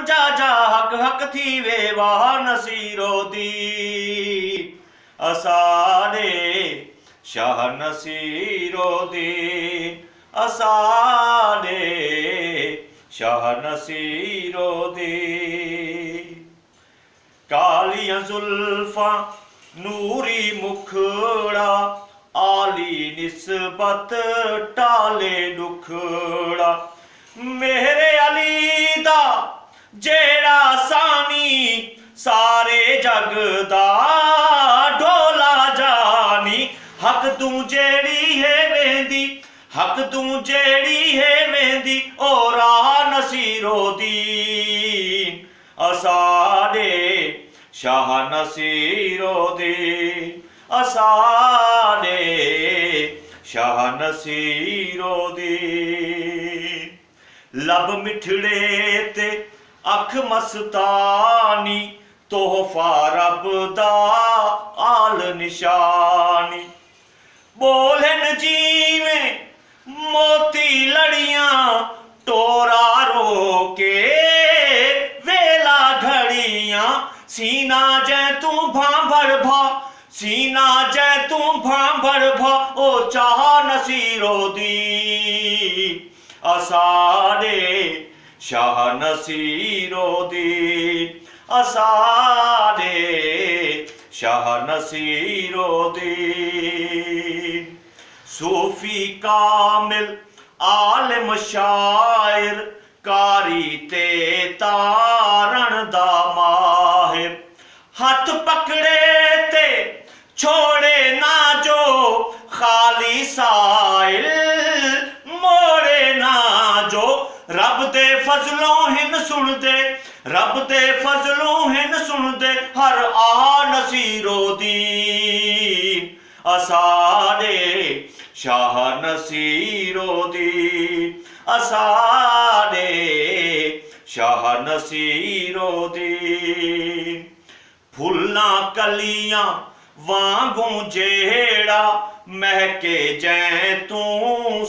जा जा हक हक थी वे वाह नसीरो दी असारे शाह नसीरो दी असारे शाह नसीरो दी कालियां जुल्फा नूरी मुखड़ा आली निस्बत टाले दुखड़ा मेरे अली दा जेड़ा सानी सारे जग दा ढोला जानी हक तू जेड़ी है वेंदी हक तू जेड़ी है वेंदी ओ राह नसीरो दी असारे शाह नसीरो दी असारे शाह नसीरो दी लब मिठड़े ते अख मस्तानी तोहफा रब दा आल निशानी बोलन जीवें मोती लड़ियां टोरा रोके वेला घड़ियां सीना जै तू भांभड़ भा सीना जै तू भांभड़ भा ओ चाह नसीरो दी असारे शाह नसीरो दी असारे शाह नसीरो दी सूफी कामिल आलिम शायर कारी ते तारण दा माहिर हथ पकड़े ते छोड़े ना जो खाली साइल मोड़े ना जो रब दे फजलों हिन सुन दे रब दे फजलों हिन सुन दे हर आह नसीरो दी असारे शाह नसीरो दी असारे शाह नसीरो दी फुल्लां कलियां वांगू जेड़ा महके जै तू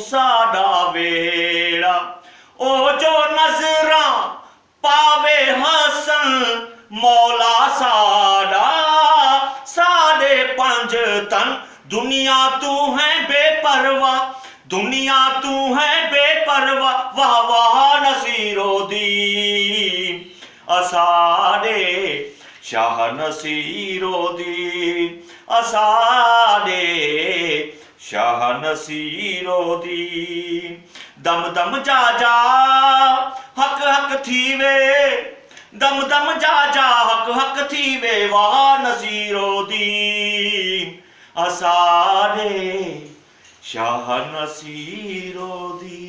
साडा वेड़ा ओ जो नजरां पावे हसन मौला साडा साडे पंज तन दुनिया तू है बेपरवाह दुनिया तू है बेपरवाह वाह वाह नसीरो दी असारे शाह नसीरो दी असारे शाह नसीरो दी दम दम जा जा हक हक थी वे दम दम जा जा हक हक थी वे वाह नसीरो दी असारे शाह नसीरो दी।